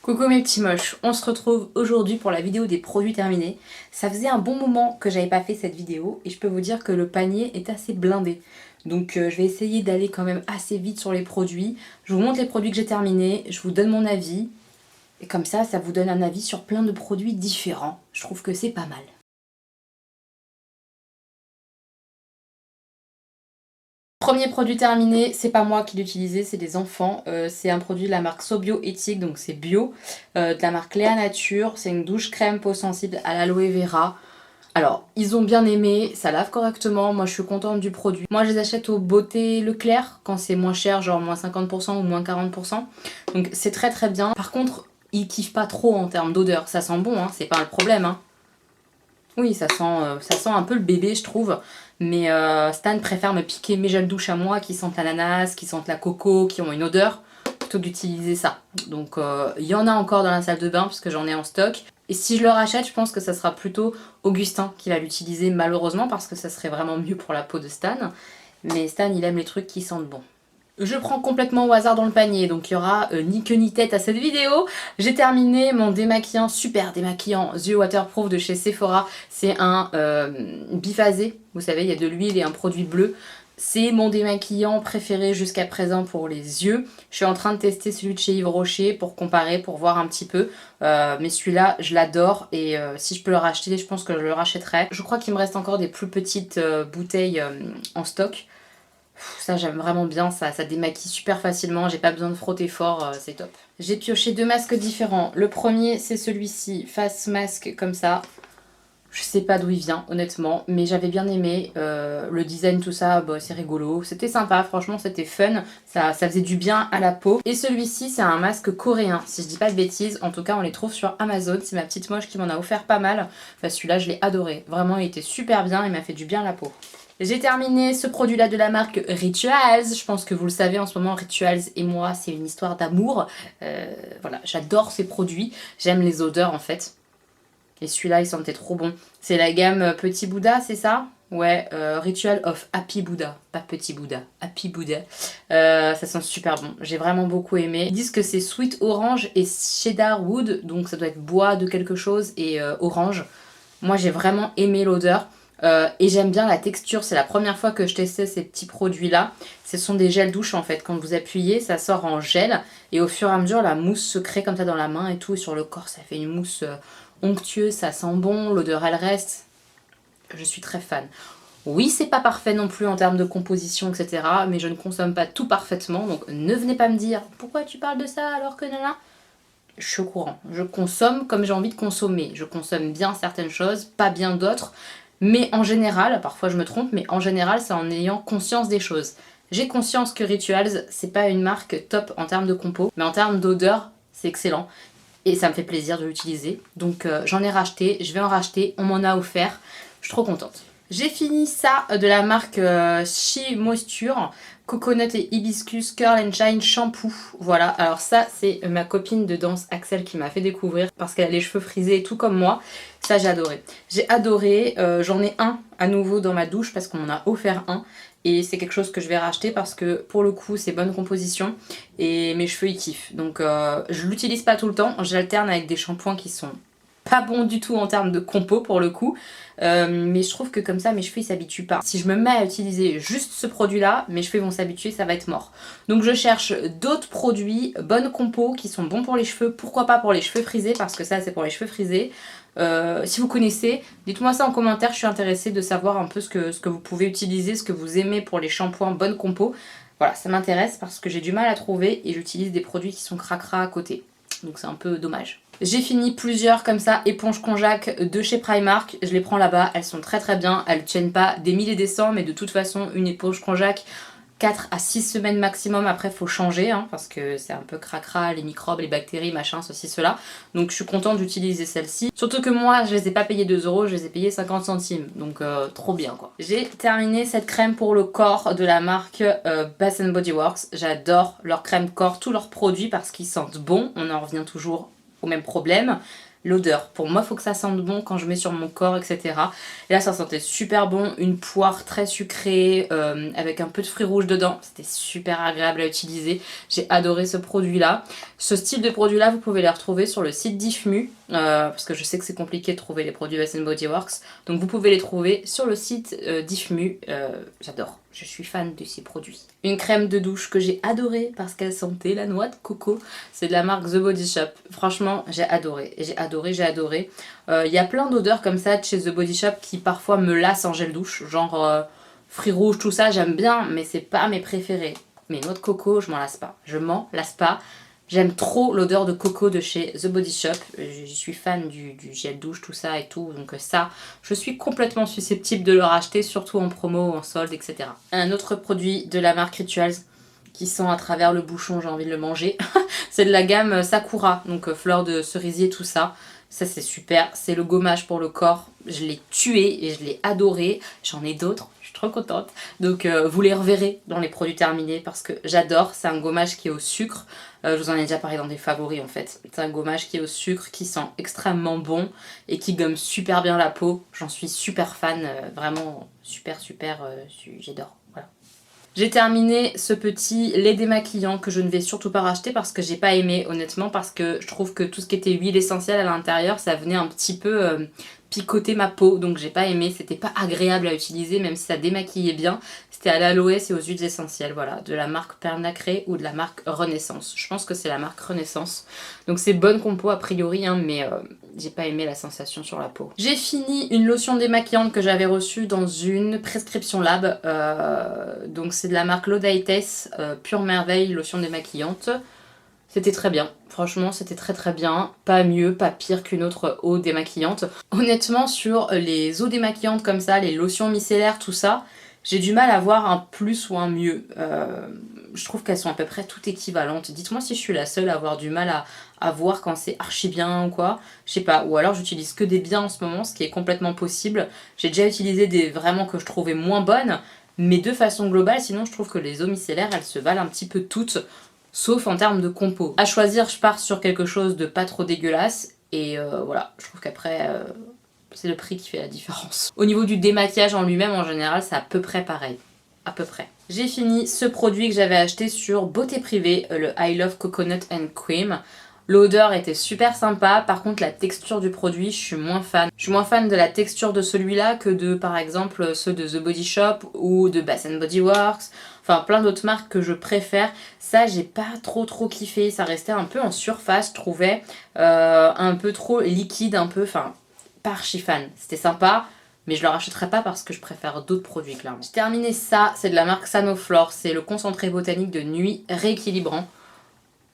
Coucou mes petits moches, on se retrouve aujourd'hui pour la vidéo des produits terminés. Ça faisait un bon moment que j'avais pas fait cette vidéo et je peux vous dire que le panier est assez blindé. Donc je vais essayer d'aller quand même assez vite sur les produits. Je vous montre les produits que j'ai terminés, je vous donne mon avis. Et comme ça vous donne un avis sur plein de produits différents. Je trouve que c'est pas mal. Premier produit terminé, c'est pas moi qui l'ai utilisé, c'est des enfants. C'est un produit de la marque Sobio Éthique, donc c'est bio. De la marque Léa Nature, c'est une douche crème peau sensible à l'aloe vera. Alors, ils ont bien aimé, ça lave correctement, moi je suis contente du produit. Moi je les achète au Beauté Leclerc, quand c'est moins cher, genre moins 50% ou moins 40%. Donc c'est très très bien. Par contre, ils kiffent pas trop en termes d'odeur. Ça sent bon, hein, c'est pas le problème. Hein. Oui, ça sent un peu le bébé, je trouve. Mais Stan préfère me piquer mes gels douche à moi qui sentent l'ananas, qui sentent la coco, qui ont une odeur, plutôt que d'utiliser ça. Donc il y en a encore dans la salle de bain parce que j'en ai en stock. Et si je le rachète, je pense que ça sera plutôt Augustin qui va l'utiliser malheureusement parce que ça serait vraiment mieux pour la peau de Stan. Mais Stan, il aime les trucs qui sentent bon. Je prends complètement au hasard dans le panier, donc il y aura ni queue ni tête à cette vidéo. J'ai terminé mon démaquillant, super démaquillant The Waterproof de chez Sephora. C'est un biphasé, vous savez, il y a de l'huile et un produit bleu. C'est mon démaquillant préféré jusqu'à présent pour les yeux. Je suis en train de tester celui de chez Yves Rocher pour comparer, pour voir un petit peu. Mais celui-là, je l'adore et si je peux le racheter, je pense que je le rachèterai. Je crois qu'il me reste encore des plus petites bouteilles en stock. Ça j'aime vraiment bien, ça démaquille super facilement, j'ai pas besoin de frotter fort, c'est top. J'ai pioché deux masques différents. Le premier c'est celui-ci, face masque comme ça. Je sais pas d'où il vient honnêtement, mais j'avais bien aimé le design, tout ça, bah, c'est rigolo. C'était sympa, franchement c'était fun, ça faisait du bien à la peau. Et celui-ci c'est un masque coréen, si je dis pas de bêtises, en tout cas on les trouve sur Amazon, c'est ma petite moche qui m'en a offert pas mal. Enfin, celui-là je l'ai adoré, vraiment il était super bien, il m'a fait du bien à la peau. J'ai terminé ce produit-là de la marque Rituals. Je pense que vous le savez en ce moment, Rituals et moi, c'est une histoire d'amour. Voilà, j'adore ces produits. J'aime les odeurs en fait. Et celui-là, il sentait trop bon. C'est la gamme Petit Bouddha, c'est ça? Ouais, Ritual of Happy Buddha. Pas Petit Bouddha, Happy Buddha. Ça sent super bon. J'ai vraiment beaucoup aimé. Ils disent que c'est Sweet Orange et Cedar Wood. Donc ça doit être bois de quelque chose et orange. Moi, j'ai vraiment aimé l'odeur. Et j'aime bien la texture, c'est la première fois que je testais ces petits produits là. Ce sont des gels douche en fait, quand vous appuyez ça sort en gel et au fur et à mesure la mousse se crée comme ça dans la main et tout et sur le corps ça fait une mousse onctueuse, ça sent bon, l'odeur elle reste. Je suis très fan. Oui c'est pas parfait non plus en termes de composition etc, mais je ne consomme pas tout parfaitement donc ne venez pas me dire pourquoi tu parles de ça alors que nana. Je suis au courant, je consomme comme j'ai envie de consommer, je consomme bien certaines choses, pas bien d'autres. Mais en général, parfois je me trompe, mais en général c'est en ayant conscience des choses. J'ai conscience que Rituals, c'est pas une marque top en termes de compo, mais en termes d'odeur, c'est excellent. Et ça me fait plaisir de l'utiliser. Donc j'en ai racheté, je vais en racheter, on m'en a offert. Je suis trop contente. J'ai fini ça de la marque She Moisture, Coconut et Hibiscus Curl and Shine Shampoo. Voilà, alors ça c'est ma copine de danse Axel qui m'a fait découvrir parce qu'elle a les cheveux frisés tout comme moi. Ça j'ai adoré. J'ai adoré, j'en ai un à nouveau dans ma douche parce qu'on m'en a offert un. Et c'est quelque chose que je vais racheter parce que pour le coup c'est bonne composition et mes cheveux ils kiffent. Donc je l'utilise pas tout le temps, j'alterne avec des shampoings qui sont pas bons du tout en termes de compo pour le coup. Mais je trouve que comme ça mes cheveux ils s'habituent pas. Si je me mets à utiliser juste ce produit là, mes cheveux vont s'habituer, ça va être mort. Donc je cherche d'autres produits, bonnes compos qui sont bons pour les cheveux, pourquoi pas pour les cheveux frisés parce que ça c'est pour les cheveux frisés. Si vous connaissez, dites-moi ça en commentaire, je suis intéressée de savoir un peu ce que vous pouvez utiliser, ce que vous aimez pour les shampoings bonne compo. Voilà, ça m'intéresse parce que j'ai du mal à trouver et j'utilise des produits qui sont cracra à côté. Donc c'est un peu dommage. J'ai fini plusieurs comme ça, éponges konjac de chez Primark. Je les prends là-bas, elles sont très très bien. Elles tiennent pas des 1000 et des cents, mais de toute façon, une éponge konjac, 4 à 6 semaines maximum, après faut changer hein, parce que c'est un peu cracra, les microbes, les bactéries, machin, ceci, cela. Donc je suis contente d'utiliser celle-ci. Surtout que moi je les ai pas payées 2 €, je les ai payées 50 centimes. Donc trop bien quoi. J'ai terminé cette crème pour le corps de la marque Bath Body Works. J'adore leur crème corps, tous leurs produits parce qu'ils sentent bon. On en revient toujours au même problème. l'odeur. Pour moi, il faut que ça sente bon quand je mets sur mon corps, etc. Et là, ça sentait super bon, une poire très sucrée, avec un peu de fruits rouges dedans. C'était super agréable à utiliser. J'ai adoré ce produit-là. Ce style de produit-là, vous pouvez les retrouver sur le site d'Ifmu, parce que je sais que c'est compliqué de trouver les produits Bath Body Works. Donc vous pouvez les trouver sur le site d'Ifmu. J'adore. Je suis fan de ces produits. Une crème de douche que j'ai adorée parce qu'elle sentait la noix de coco. C'est de la marque The Body Shop. Franchement, j'ai adoré. J'ai adoré, j'ai adoré. Il y a plein d'odeurs comme ça de chez The Body Shop qui parfois me lassent en gel douche. Genre fruits rouges, tout ça, j'aime bien, mais c'est pas mes préférés. Mais noix de coco, je m'en lasse pas. Je m'en lasse pas. J'aime trop l'odeur de coco de chez The Body Shop. Je suis fan du gel douche, tout ça et tout. Donc ça, je suis complètement susceptible de le racheter, surtout en promo, en solde, etc. Un autre produit de la marque Rituals qui sent à travers le bouchon, j'ai envie de le manger. C'est de la gamme Sakura, donc fleurs de cerisier, tout ça. Ça c'est super, c'est le gommage pour le corps. Je l'ai tué et je l'ai adoré. J'en ai d'autres, je suis trop contente. Donc vous les reverrez dans les produits terminés parce que j'adore. C'est un gommage qui est au sucre. Je vous en ai déjà parlé dans des favoris en fait. C'est un gommage qui est au sucre, qui sent extrêmement bon et qui gomme super bien la peau. J'en suis super fan, vraiment super, j'adore. Voilà. J'ai terminé ce petit lait démaquillant que je ne vais surtout pas racheter parce que j'ai pas aimé honnêtement, parce que je trouve que tout ce qui était huile essentielle à l'intérieur, ça venait un petit peu picoter ma peau, donc j'ai pas aimé, c'était pas agréable à utiliser même si ça démaquillait bien. C'était à l'aloès et aux huiles essentielles, voilà, de la marque Pernacré ou de la marque Renaissance. Je pense que c'est la marque Renaissance. Donc c'est bonne compo a priori, hein, mais j'ai pas aimé la sensation sur la peau. J'ai fini une lotion démaquillante que j'avais reçue dans une prescription lab. Donc c'est de la marque L'Odaites, Pure Merveille, lotion démaquillante. C'était très bien, franchement c'était très très bien, pas mieux, pas pire qu'une autre eau démaquillante. Honnêtement sur les eaux démaquillantes comme ça, les lotions micellaires, tout ça, j'ai du mal à voir un plus ou un mieux. Je trouve qu'elles sont à peu près toutes équivalentes. Dites-moi si je suis la seule à avoir du mal à voir quand c'est archi bien ou quoi. Je sais pas, ou alors j'utilise que des biens en ce moment, ce qui est complètement possible. J'ai déjà utilisé des vraiment que je trouvais moins bonnes, mais de façon globale, sinon je trouve que les eaux micellaires, elles se valent un petit peu toutes. Sauf en termes de compo. À choisir, je pars sur quelque chose de pas trop dégueulasse. Et voilà, je trouve qu'après, c'est le prix qui fait la différence. Au niveau du démaquillage en lui-même, en général, c'est à peu près pareil. À peu près. J'ai fini ce produit que j'avais acheté sur Beauté Privée, le I Love Coconut and Cream. L'odeur était super sympa, par contre la texture du produit, je suis moins fan. Je suis moins fan de la texture de celui-là que de par exemple ceux de The Body Shop ou de Bath Body Works. Enfin plein d'autres marques que je préfère. Ça j'ai pas trop kiffé, ça restait un peu en surface je trouvais. Un peu trop liquide, un peu, enfin pas archi fan. C'était sympa. Mais je le rachèterai pas parce que je préfère d'autres produits clairement. J'ai terminé ça, c'est de la marque Sanoflore, c'est le concentré botanique de nuit rééquilibrant.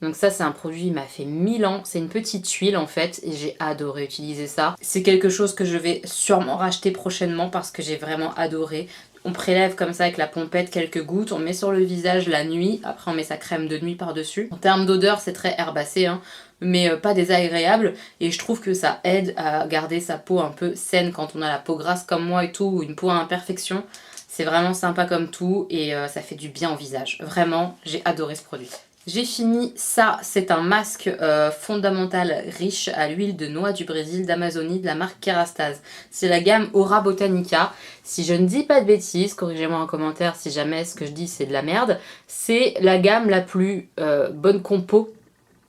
Donc ça c'est un produit, il m'a fait 1000 ans, c'est une petite huile en fait et j'ai adoré utiliser ça. C'est quelque chose que je vais sûrement racheter prochainement parce que j'ai vraiment adoré. On prélève comme ça avec la pompette quelques gouttes, on met sur le visage la nuit, après on met sa crème de nuit par-dessus. En termes d'odeur c'est très herbacé, hein, mais pas désagréable et je trouve que ça aide à garder sa peau un peu saine quand on a la peau grasse comme moi et tout, ou une peau à imperfection. C'est vraiment sympa comme tout et ça fait du bien au visage. Vraiment, j'ai adoré ce produit. J'ai fini ça, c'est un masque fondamental riche à l'huile de noix du Brésil d'Amazonie de la marque Kerastase. C'est la gamme Aura Botanica. Si je ne dis pas de bêtises, corrigez-moi en commentaire si jamais ce que je dis c'est de la merde. C'est la gamme la plus bonne compo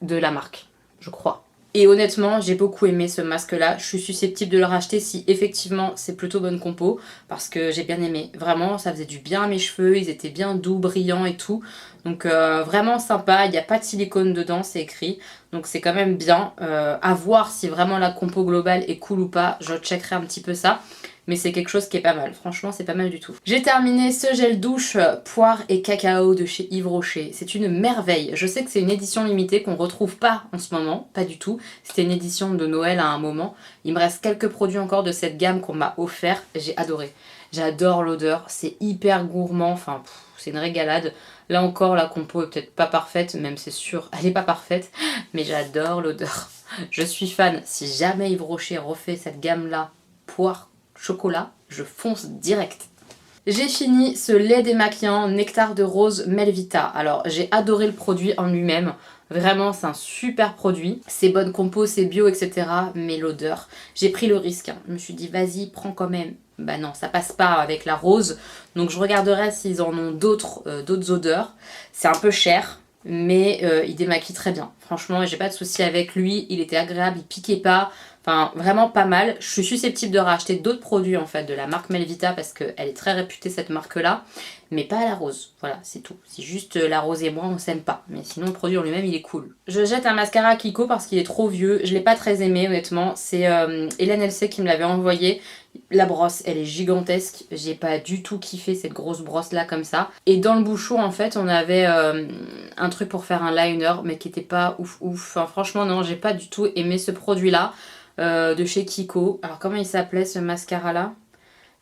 de la marque, je crois. Et honnêtement, j'ai beaucoup aimé ce masque-là. Je suis susceptible de le racheter si effectivement c'est plutôt bonne compo. Parce que j'ai bien aimé. Vraiment, ça faisait du bien à mes cheveux. Ils étaient bien doux, brillants et tout. Donc vraiment sympa. Il n'y a pas de silicone dedans, c'est écrit. Donc c'est quand même bien. À voir si vraiment la compo globale est cool ou pas. Je checkerai un petit peu ça. Mais c'est quelque chose qui est pas mal. Franchement, c'est pas mal du tout. J'ai terminé ce gel douche poire et cacao de chez Yves Rocher. C'est une merveille. Je sais que c'est une édition limitée qu'on retrouve pas en ce moment. Pas du tout. C'était une édition de Noël à un moment. Il me reste quelques produits encore de cette gamme qu'on m'a offert. J'ai adoré. J'adore l'odeur. C'est hyper gourmand. Enfin, c'est une régalade. Là encore, la compo est peut-être pas parfaite. Même c'est sûr, elle est pas parfaite. Mais j'adore l'odeur. Je suis fan. Si jamais Yves Rocher refait cette gamme-là, poire, chocolat, je fonce direct. J'ai fini ce lait démaquillant Nectar de Rose Melvita. Alors j'ai adoré le produit en lui-même. Vraiment, c'est un super produit. C'est bonne compo, c'est bio, etc. Mais l'odeur, j'ai pris le risque. Hein. Je me suis dit, vas-y, prends quand même. Bah non, ça passe pas avec la rose. Donc je regarderai s'ils en ont d'autres odeurs. C'est un peu cher, mais il démaquille très bien. Franchement, j'ai pas de souci avec lui. Il était agréable, il piquait pas. Enfin, vraiment pas mal. Je suis susceptible de racheter d'autres produits en fait de la marque Melvita parce qu'elle est très réputée cette marque-là. Mais pas à la rose. Voilà, c'est tout. C'est juste la rose et moi, on s'aime pas. Mais sinon, le produit en lui-même, il est cool. Je jette un mascara Kiko parce qu'il est trop vieux. Je l'ai pas très aimé, honnêtement. C'est Hélène LC qui me l'avait envoyé. La brosse, elle est gigantesque. J'ai pas du tout kiffé cette grosse brosse là comme ça. Et dans le bouchon, en fait, on avait un truc pour faire un liner, mais qui était pas ouf ouf. Enfin, franchement, non, j'ai pas du tout aimé ce produit là de chez Kiko. Alors, comment il s'appelait ce mascara là?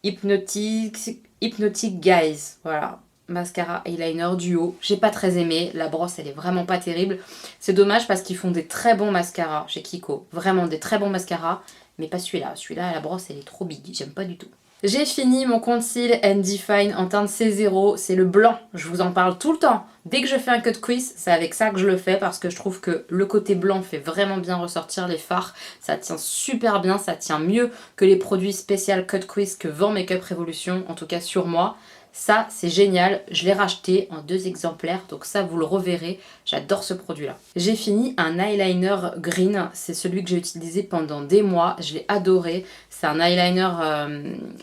Hypnotic Guys, voilà. Mascara eyeliner duo. J'ai pas très aimé. La brosse, elle est vraiment pas terrible. C'est dommage parce qu'ils font des très bons mascaras chez Kiko. Vraiment des très bons mascaras. Mais pas celui-là. Celui-là, la brosse, elle est trop big. J'aime pas du tout. J'ai fini mon conceal and define en teinte C0. C'est le blanc. Je vous en parle tout le temps. Dès que je fais un cut crease, c'est avec ça que je le fais parce que je trouve que le côté blanc fait vraiment bien ressortir les fards. Ça tient super bien, ça tient mieux que les produits spécial cut crease que vend Makeup Revolution, en tout cas sur moi. Ça, c'est génial. Je l'ai racheté en 2 exemplaires, donc ça, vous le reverrez. J'adore ce produit-là. J'ai fini un eyeliner green. C'est celui que j'ai utilisé pendant des mois. Je l'ai adoré. C'est un eyeliner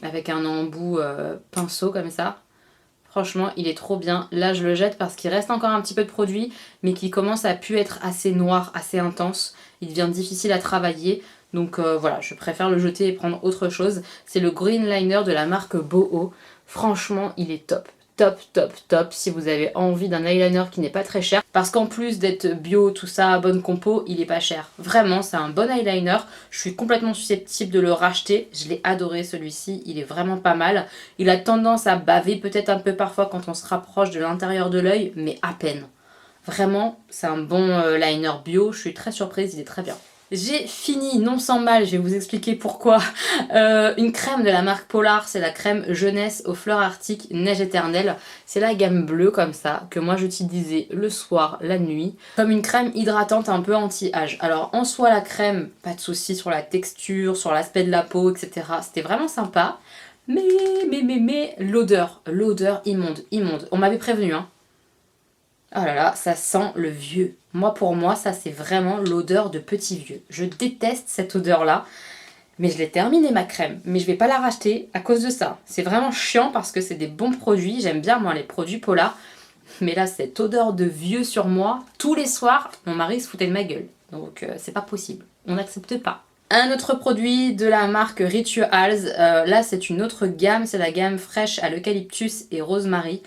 avec un embout pinceau comme ça. Franchement, il est trop bien. Là, je le jette parce qu'il reste encore un petit peu de produit, mais qui commence à pu être assez noir, assez intense. Il devient difficile à travailler. Donc voilà, je préfère le jeter et prendre autre chose. C'est le Green Liner de la marque Boho. Franchement, il est top. Top, top, top si vous avez envie d'un eyeliner qui n'est pas très cher. Parce qu'en plus d'être bio, tout ça, bonne compo, il est pas cher. Vraiment, c'est un bon eyeliner. Je suis complètement susceptible de le racheter. Je l'ai adoré celui-ci, il est vraiment pas mal. Il a tendance à baver peut-être un peu parfois quand on se rapproche de l'intérieur de l'œil, mais à peine. Vraiment, c'est un bon liner bio. Je suis très surprise, il est très bien. J'ai fini, non sans mal, je vais vous expliquer pourquoi, une crème de la marque Polar, c'est la crème jeunesse aux fleurs arctiques neige éternelle. C'est la gamme bleue comme ça, que moi j'utilisais le soir, la nuit, comme une crème hydratante un peu anti-âge. Alors en soi la crème, pas de souci sur la texture, sur l'aspect de la peau, etc. C'était vraiment sympa, mais l'odeur immonde, immonde. On m'avait prévenu, hein. Oh là là, ça sent le vieux. Moi, pour moi, ça c'est vraiment l'odeur de petit vieux. Je déteste cette odeur-là. Mais je l'ai terminé ma crème. Mais je vais pas la racheter à cause de ça. C'est vraiment chiant parce que c'est des bons produits. J'aime bien moi les produits Polar. Mais là, cette odeur de vieux sur moi, tous les soirs, mon mari se foutait de ma gueule. Donc c'est pas possible. On n'accepte pas. Un autre produit de la marque Rituals. Là, c'est une autre gamme. C'est la gamme fraîche à l'eucalyptus et rosemary.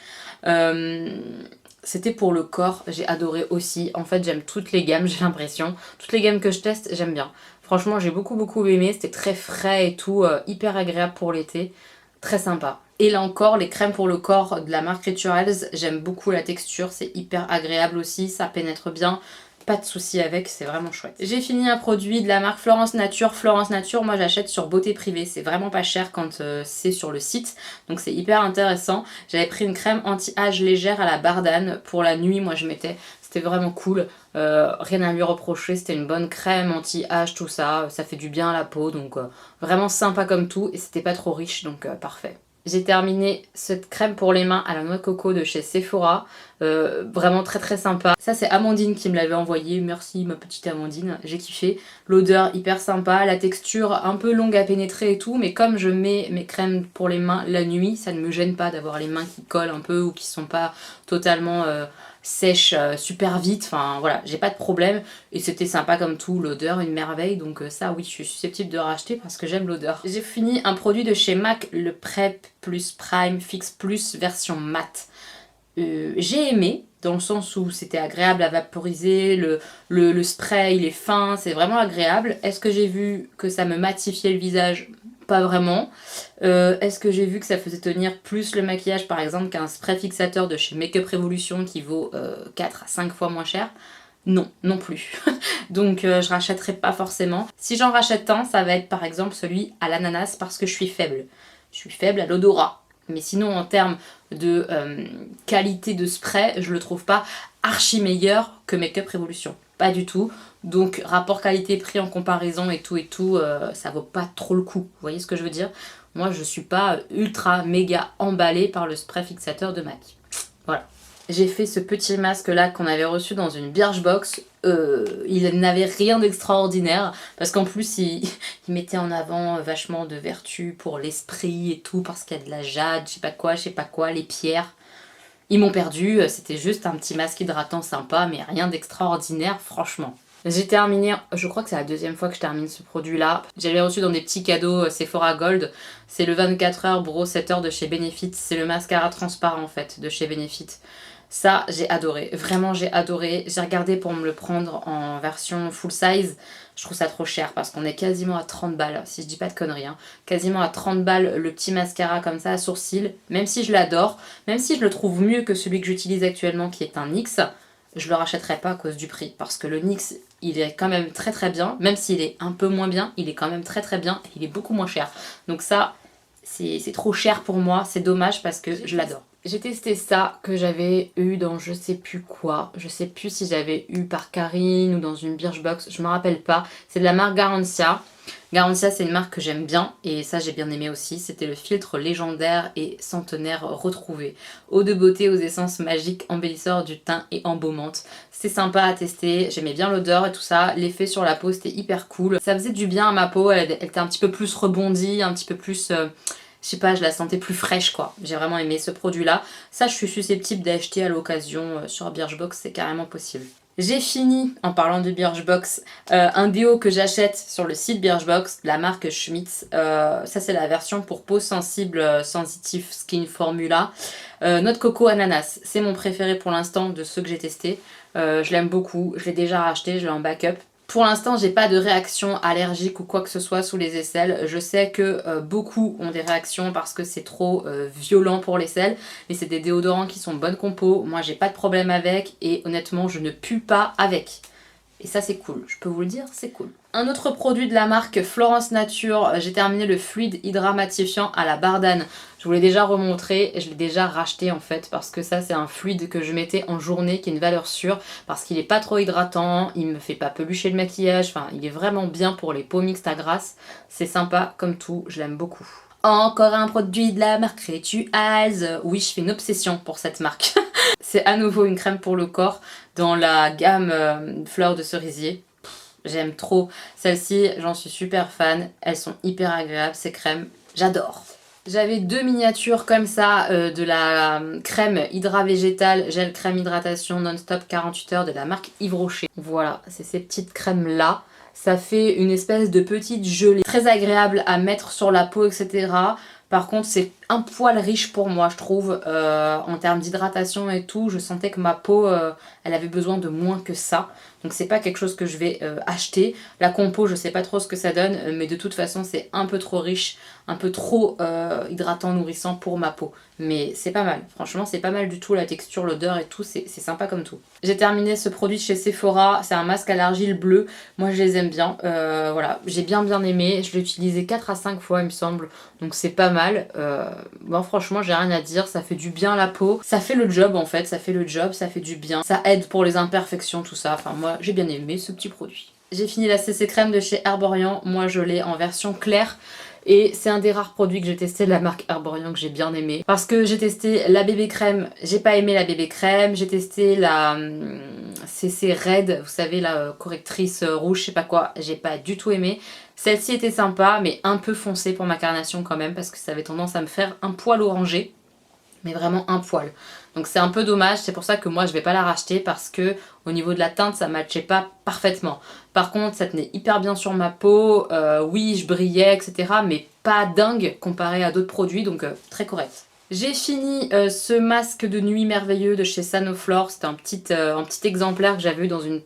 C'était pour le corps, j'ai adoré aussi. En fait, j'aime toutes les gammes, j'ai l'impression. Toutes les gammes que je teste, j'aime bien. Franchement, j'ai beaucoup aimé. C'était très frais et tout, hyper agréable pour l'été. Très sympa. Et là encore, les crèmes pour le corps de la marque Rituals, j'aime beaucoup la texture. C'est hyper agréable aussi, ça pénètre bien. Pas de souci avec, c'est vraiment chouette. J'ai fini un produit de la marque Florence Nature. Florence Nature, moi j'achète sur Beauté Privée. C'est vraiment pas cher quand c'est sur le site. Donc c'est hyper intéressant. J'avais pris une crème anti-âge légère à la bardane. Pour la nuit, moi je mettais. C'était vraiment cool. Rien à lui reprocher. C'était une bonne crème anti-âge, tout ça. Ça fait du bien à la peau. Donc vraiment sympa comme tout. Et c'était pas trop riche, donc parfait. J'ai terminé cette crème pour les mains à la noix de coco de chez Sephora. Vraiment très sympa. Ça c'est Amandine qui me l'avait envoyé. Merci ma petite Amandine, j'ai kiffé. L'odeur hyper sympa, la texture un peu longue à pénétrer et tout. Mais comme je mets mes crèmes pour les mains la nuit, ça ne me gêne pas d'avoir les mains qui collent un peu ou qui sont pas totalement sèche super vite, enfin voilà, j'ai pas de problème et c'était sympa comme tout, l'odeur une merveille, donc ça oui je suis susceptible de racheter parce que j'aime l'odeur. J'ai fini un produit de chez MAC, le Prep Plus Prime Fix Plus version mat. J'ai aimé dans le sens où c'était agréable à vaporiser, le spray il est fin, c'est vraiment agréable. Est-ce que j'ai vu que ça me matifiait le visage? Pas vraiment. Est-ce que j'ai vu que ça faisait tenir plus le maquillage par exemple qu'un spray fixateur de chez Makeup Revolution qui vaut 4 à 5 fois moins cher? Non, non plus. Donc je rachèterai pas forcément. Si j'en rachète un, ça va être par exemple celui à l'ananas parce que je suis faible. Je suis faible à l'odorat. Mais sinon en termes de qualité de spray, je le trouve pas archi meilleur que Makeup Revolution. Pas du tout. Donc rapport qualité-prix en comparaison et tout, ça vaut pas trop le coup. Vous voyez ce que je veux dire? Moi je suis pas ultra méga emballée par le spray fixateur de MAC. Voilà. J'ai fait ce petit masque là qu'on avait reçu dans une Birchbox. Il n'avait rien d'extraordinaire parce qu'en plus il mettait en avant vachement de vertus pour l'esprit et tout parce qu'il y a de la jade, je sais pas quoi, les pierres. Ils m'ont perdu, c'était juste un petit masque hydratant sympa mais rien d'extraordinaire franchement. J'ai terminé, je crois que c'est la deuxième fois que je termine ce produit là. J'avais reçu dans des petits cadeaux Sephora Gold. C'est le 24 heures Brow Setter de chez Benefit. C'est le mascara transparent en fait de chez Benefit. Ça, j'ai adoré. Vraiment, j'ai adoré. J'ai regardé pour me le prendre en version full size. Je trouve ça trop cher parce qu'on est quasiment à 30 balles, si je dis pas de conneries. Hein. Quasiment à 30 balles le petit mascara comme ça à sourcils. Même si je l'adore, même si je le trouve mieux que celui que j'utilise actuellement qui est un NYX, je le rachèterai pas à cause du prix. Parce que le NYX, il est quand même très très bien. Même s'il est un peu moins bien, il est quand même très très bien. Et il est beaucoup moins cher. Donc ça, c'est trop cher pour moi. C'est dommage parce que je l'adore. J'ai testé ça que j'avais eu dans je sais plus quoi. Je sais plus si j'avais eu par Karine ou dans une Birchbox. Je me rappelle pas. C'est de la marque Garancia. Garancia, c'est une marque que j'aime bien et ça j'ai bien aimé aussi. C'était le filtre légendaire et centenaire retrouvé. Eau de beauté aux essences magiques, embellisseurs du teint et embaumantes. C'était sympa à tester, j'aimais bien l'odeur et tout ça. L'effet sur la peau c'était hyper cool. Ça faisait du bien à ma peau, elle était un petit peu plus rebondie, un petit peu plus... je sais pas, je la sentais plus fraîche quoi. J'ai vraiment aimé ce produit là. Ça je suis susceptible d'acheter à l'occasion sur Birchbox, c'est carrément possible. J'ai fini, en parlant de Birchbox, un déo que j'achète sur le site Birchbox, la marque Schmitz. Ça c'est la version pour peau sensible Sensitive Skin Formula. Noix de coco ananas, c'est mon préféré pour l'instant de ceux que j'ai testés. Je l'aime beaucoup, je l'ai déjà racheté, je l'ai en backup. Pour l'instant, j'ai pas de réaction allergique ou quoi que ce soit sous les aisselles. Je sais que beaucoup ont des réactions parce que c'est trop violent pour l'aisselle. Mais c'est des déodorants qui sont bonne compo. Moi, j'ai pas de problème avec et honnêtement, je ne pue pas avec. Et ça, c'est cool. Je peux vous le dire, c'est cool. Un autre produit de la marque Florence Nature, j'ai terminé le fluide hydra matifiant à la bardane. Je vous l'ai déjà remontré, je l'ai déjà racheté en fait parce que ça c'est un fluide que je mettais en journée qui est une valeur sûre parce qu'il est pas trop hydratant, il me fait pas pelucher le maquillage, enfin il est vraiment bien pour les peaux mixtes à grasse. C'est sympa comme tout, je l'aime beaucoup. Encore un produit de la marque Rituals. Oui, je fais une obsession pour cette marque. C'est à nouveau une crème pour le corps dans la gamme fleurs de cerisier. J'aime trop. Celle-ci, j'en suis super fan. Elles sont hyper agréables, ces crèmes. J'adore. J'avais deux miniatures comme ça de la crème hydra végétale, gel crème hydratation non-stop 48 heures de la marque Yves Rocher. Voilà, c'est ces petites crèmes-là. Ça fait une espèce de petite gelée très agréable à mettre sur la peau, etc. Par contre, c'est un poil riche pour moi, je trouve, en termes d'hydratation et tout. Je sentais que ma peau, elle avait besoin de moins que ça. Donc c'est pas quelque chose que je vais acheter. La compo, je sais pas trop ce que ça donne, mais de toute façon, c'est un peu trop riche, un peu trop hydratant, nourrissant pour ma peau. Mais c'est pas mal. Franchement, c'est pas mal du tout. La texture, l'odeur et tout, c'est sympa comme tout. J'ai terminé ce produit chez Sephora. C'est un masque à l'argile bleu. Moi, je les aime bien. Voilà, j'ai bien aimé. Je l'ai utilisé 4 à 5 fois, il me semble. Donc c'est pas mal. Bon, franchement, j'ai rien à dire. Ça fait du bien à la peau. Ça fait le job, en fait. Ça fait le job, ça fait du bien. Ça aide pour les imperfections, tout ça. Enfin, moi, j'ai bien aimé ce petit produit. J'ai fini la CC crème de chez Herborian. Moi, je l'ai en version claire. Et c'est un des rares produits que j'ai testé de la marque Herborian que j'ai bien aimé. Parce que j'ai testé la bébé crème, j'ai pas aimé la bébé crème. J'ai testé la CC Red, vous savez, la correctrice rouge, je sais pas quoi. J'ai pas du tout aimé. Celle-ci était sympa, mais un peu foncée pour ma carnation quand même. Parce que ça avait tendance à me faire un poil orangé. Mais vraiment un poil. Donc c'est un peu dommage, c'est pour ça que moi je vais pas la racheter parce que au niveau de la teinte ça matchait pas parfaitement. Par contre ça tenait hyper bien sur ma peau, oui je brillais etc. mais pas dingue comparé à d'autres produits donc très correct. J'ai fini ce masque de nuit merveilleux de chez Sanoflore, c'était un petit exemplaire que j'avais eu dans une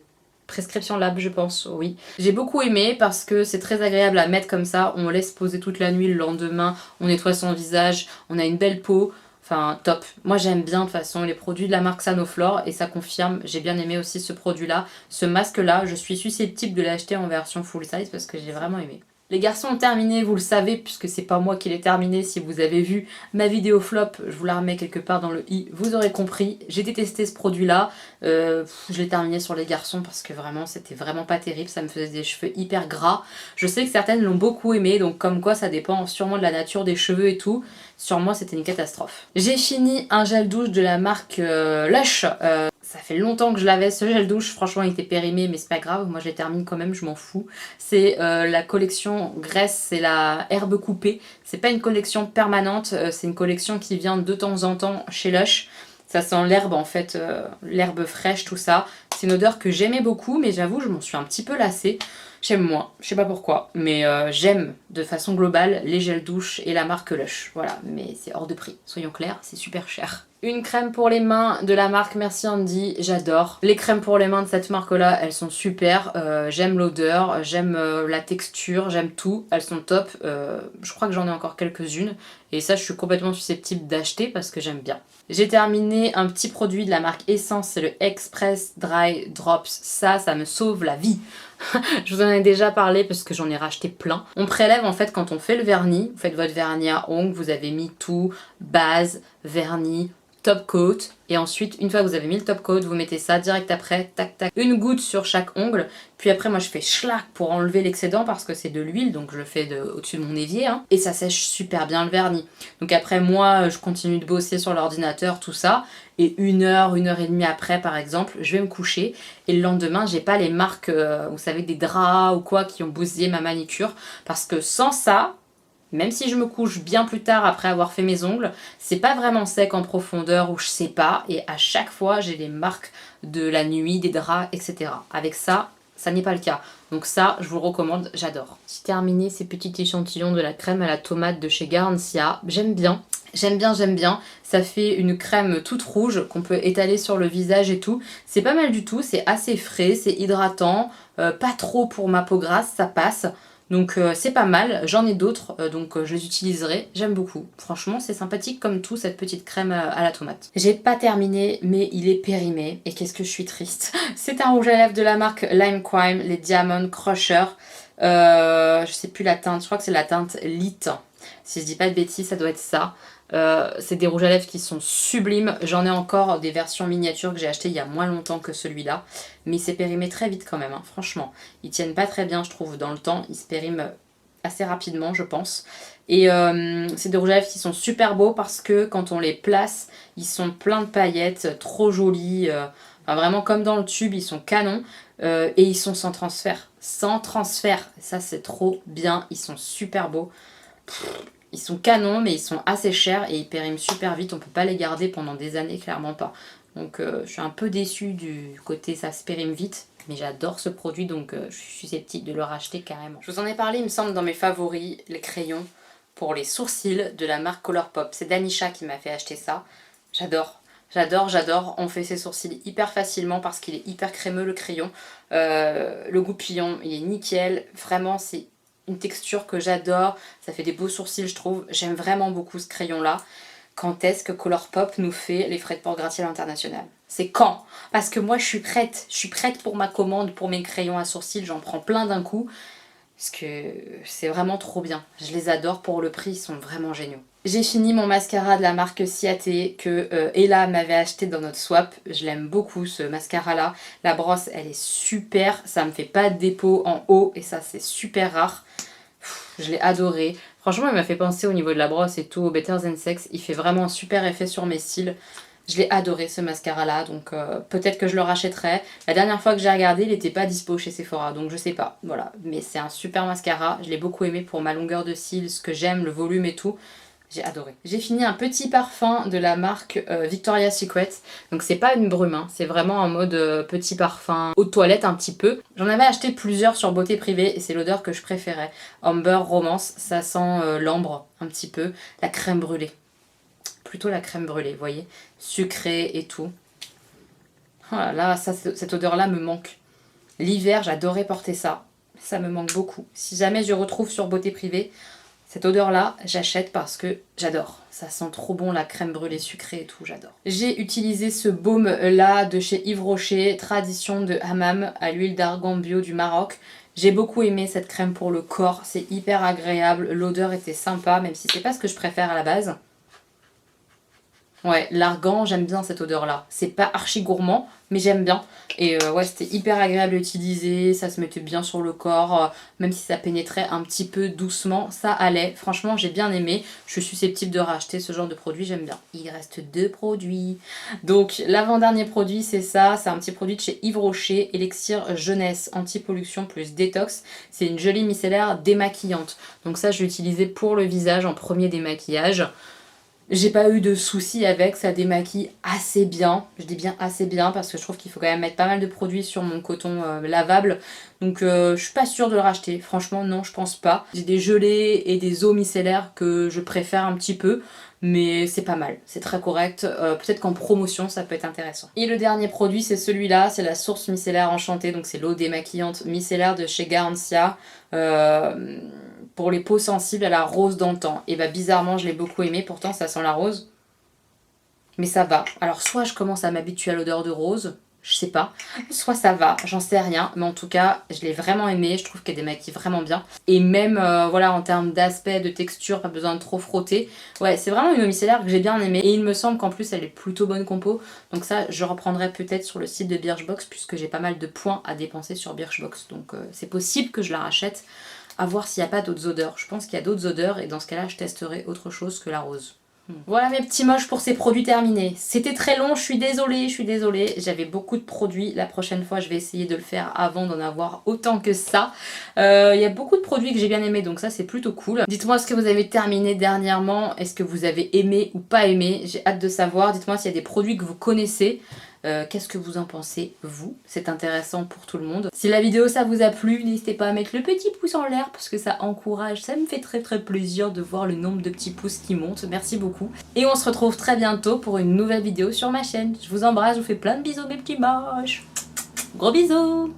prescription lab je pense, oui. J'ai beaucoup aimé parce que c'est très agréable à mettre comme ça, on laisse poser toute la nuit, le lendemain on nettoie son visage, on a une belle peau. Enfin, top. Moi, j'aime bien de toute façon les produits de la marque Sanoflore et ça confirme. J'ai bien aimé aussi ce produit-là. Ce masque-là, je suis susceptible de l'acheter en version full size parce que j'ai vraiment aimé. Les garçons ont terminé, vous le savez, puisque c'est pas moi qui l'ai terminé. Si vous avez vu ma vidéo flop, je vous la remets quelque part dans le i, vous aurez compris. J'ai détesté ce produit-là. Je l'ai terminé sur les garçons parce que vraiment, c'était vraiment pas terrible. Ça me faisait des cheveux hyper gras. Je sais que certaines l'ont beaucoup aimé, donc comme quoi ça dépend sûrement de la nature des cheveux et tout. Sur moi, c'était une catastrophe. J'ai fini un gel douche de la marque Lush. Ça fait longtemps que je l'avais ce gel douche, franchement il était périmé mais c'est pas grave, moi je les termine quand même, je m'en fous. C'est la collection graisse, c'est la herbe coupée, c'est pas une collection permanente, c'est une collection qui vient de temps en temps chez Lush. Ça sent l'herbe en fait, l'herbe fraîche, tout ça. C'est une odeur que j'aimais beaucoup mais j'avoue je m'en suis un petit peu lassée. J'aime moins, je sais pas pourquoi, mais j'aime de façon globale les gels douche et la marque Lush, voilà, mais c'est hors de prix, soyons clairs, c'est super cher. Une crème pour les mains de la marque Merci Andy, j'adore. Les crèmes pour les mains de cette marque-là, elles sont super. J'aime l'odeur, j'aime la texture, j'aime tout. Elles sont top. Je crois que j'en ai encore quelques-unes. Et ça, je suis complètement susceptible d'acheter parce que j'aime bien. J'ai terminé un petit produit de la marque Essence, c'est le Express Dry Drops. Ça me sauve la vie. Je vous en ai déjà parlé parce que j'en ai racheté plein. On prélève en fait quand on fait le vernis. Vous faites votre vernis à ongles, vous avez mis tout, base, vernis, top coat, et ensuite une fois que vous avez mis le top coat, vous mettez ça direct après, tac tac, une goutte sur chaque ongle, puis après moi je fais schlac pour enlever l'excédent parce que c'est de l'huile, donc je le fais au-dessus de mon évier, hein, et ça sèche super bien le vernis. Donc après moi je continue de bosser sur l'ordinateur, tout ça, et une heure et demie après par exemple, je vais me coucher, et le lendemain j'ai pas les marques, vous savez, des draps ou quoi qui ont bousillé ma manicure, parce que sans ça, même si je me couche bien plus tard après avoir fait mes ongles, c'est pas vraiment sec en profondeur ou je sais pas, et à chaque fois j'ai les marques de la nuit, des draps, etc. Avec ça, ça n'est pas le cas. Donc ça, je vous le recommande, j'adore. J'ai terminé ces petits échantillons de la crème à la tomate de chez Garancia. J'aime bien. J'aime bien, j'aime bien. Ça fait une crème toute rouge qu'on peut étaler sur le visage et tout. C'est pas mal du tout, c'est assez frais, c'est hydratant. Pas trop pour ma peau grasse, ça passe. Donc c'est pas mal, j'en ai d'autres, donc je les utiliserai, j'aime beaucoup. Franchement c'est sympathique comme tout cette petite crème à la tomate. J'ai pas terminé mais il est périmé et qu'est-ce que je suis triste. C'est un rouge à lèvres de la marque Lime Crime, les Diamond Crusher. Je sais plus la teinte, je crois que c'est la teinte Lit. Si je dis pas de bêtises ça doit être ça. C'est des rouges à lèvres qui sont sublimes. J'en ai encore des versions miniatures que j'ai achetées il y a moins longtemps que celui-là. Mais il s'est périmé très vite quand même, hein, franchement. Ils tiennent pas très bien, je trouve, dans le temps. Ils se périment assez rapidement, je pense. Et c'est des rouges à lèvres qui sont super beaux parce que quand on les place, ils sont pleins de paillettes, trop jolis. Enfin, vraiment comme dans le tube, ils sont canons. Et ils sont sans transfert. Sans transfert. Ça, c'est trop bien. Ils sont super beaux. Ils sont canons mais ils sont assez chers et ils périment super vite, on peut pas les garder pendant des années, clairement pas. Donc je suis un peu déçue du côté ça se périme vite, mais j'adore ce produit donc je suis susceptible de le racheter carrément. Je vous en ai parlé il me semble dans mes favoris, les crayons pour les sourcils de la marque Colourpop. C'est Danisha qui m'a fait acheter ça, j'adore. J'adore, j'adore, on fait ses sourcils hyper facilement parce qu'il est hyper crémeux le crayon. Le goupillon il est nickel, vraiment c'est une texture que j'adore, ça fait des beaux sourcils je trouve, j'aime vraiment beaucoup ce crayon là. Quand est-ce que Colourpop nous fait les frais de port gratuits à l'international? C'est quand? Parce que moi je suis prête pour ma commande, pour mes crayons à sourcils, j'en prends plein d'un coup. Parce que c'est vraiment trop bien, je les adore pour le prix, ils sont vraiment géniaux. J'ai fini mon mascara de la marque Ciaté que Ella m'avait acheté dans notre swap. Je l'aime beaucoup ce mascara là. La brosse elle est super, ça me fait pas de dépôt en haut et ça c'est super rare. Je l'ai adoré. Franchement il m'a fait penser au niveau de la brosse et tout au Better Than Sex. Il fait vraiment un super effet sur mes cils. Je l'ai adoré ce mascara là, donc peut-être que je le rachèterai. La dernière fois que j'ai regardé, il n'était pas dispo chez Sephora, donc je sais pas. Voilà, mais c'est un super mascara. Je l'ai beaucoup aimé pour ma longueur de cils, ce que j'aime, le volume et tout. J'ai adoré. J'ai fini un petit parfum de la marque Victoria's Secret. Donc c'est pas une brume, hein. C'est vraiment en mode petit parfum eau de toilette un petit peu. J'en avais acheté plusieurs sur Beauté Privée et c'est l'odeur que je préférais. Amber Romance, ça sent l'ambre un petit peu. La crème brûlée. Plutôt la crème brûlée, vous voyez. Sucrée et tout. Oh là là, ça, cette odeur-là me manque. L'hiver, j'adorais porter ça. Ça me manque beaucoup. Si jamais je retrouve sur Beauté Privée, cette odeur-là, j'achète parce que j'adore. Ça sent trop bon la crème brûlée sucrée et tout, j'adore. J'ai utilisé ce baume-là de chez Yves Rocher, tradition de hammam à l'huile d'argan bio du Maroc. J'ai beaucoup aimé cette crème pour le corps, c'est hyper agréable, l'odeur était sympa, même si c'est pas ce que je préfère à la base. Ouais, l'argan, j'aime bien cette odeur-là. C'est pas archi gourmand, mais j'aime bien. Et ouais, c'était hyper agréable à utiliser, ça se mettait bien sur le corps, même si ça pénétrait un petit peu doucement, ça allait. Franchement, j'ai bien aimé. Je suis susceptible de racheter ce genre de produit, j'aime bien. Il reste 2 produits. Donc, l'avant-dernier produit, c'est ça. C'est un petit produit de chez Yves Rocher, Élixir Jeunesse, anti-pollution plus détox. C'est une jolie micellaire démaquillante. Donc ça, je l'ai utilisé pour le visage en premier démaquillage. J'ai pas eu de soucis avec, ça démaquille assez bien. Je dis bien assez bien parce que je trouve qu'il faut quand même mettre pas mal de produits sur mon coton lavable. Donc je suis pas sûre de le racheter. Franchement non, je pense pas. J'ai des gelées et des eaux micellaires que je préfère un petit peu. Mais c'est pas mal, c'est très correct. Peut-être qu'en promotion ça peut être intéressant. Et le dernier produit c'est celui-là, c'est la source micellaire enchantée. Donc c'est l'eau démaquillante micellaire de chez Garantia. Pour les peaux sensibles à la rose d'antan. Et bah bizarrement je l'ai beaucoup aimé, pourtant ça sent la rose. Mais ça va. Alors soit je commence à m'habituer à l'odeur de rose, je sais pas. Soit ça va, j'en sais rien. Mais en tout cas, je l'ai vraiment aimé, je trouve qu'elle démaquille vraiment bien. Et même voilà en termes d'aspect, de texture, pas besoin de trop frotter. Ouais, c'est vraiment une eau micellaire que j'ai bien aimée. Et il me semble qu'en plus elle est plutôt bonne compo. Donc ça, je reprendrai peut-être sur le site de Birchbox puisque j'ai pas mal de points à dépenser sur Birchbox. Donc c'est possible que je la rachète. À voir s'il n'y a pas d'autres odeurs. Je pense qu'il y a d'autres odeurs et dans ce cas-là, je testerai autre chose que la rose. Voilà mes petits moches pour ces produits terminés. C'était très long, je suis désolée. J'avais beaucoup de produits. La prochaine fois, je vais essayer de le faire avant d'en avoir autant que ça. Il y a beaucoup de produits que j'ai bien aimés, donc ça c'est plutôt cool. Dites-moi ce que vous avez terminé dernièrement. Est-ce que vous avez aimé ou pas aimé? J'ai hâte de savoir. Dites-moi s'il y a des produits que vous connaissez. Qu'est-ce que vous en pensez, vous? C'est intéressant pour tout le monde. Si la vidéo ça vous a plu, n'hésitez pas à mettre le petit pouce en l'air parce que ça encourage, ça me fait très plaisir de voir le nombre de petits pouces qui montent. Merci beaucoup. Et on se retrouve très bientôt pour une nouvelle vidéo sur ma chaîne. Je vous embrasse, je vous fais plein de bisous mes petits moches. Gros bisous!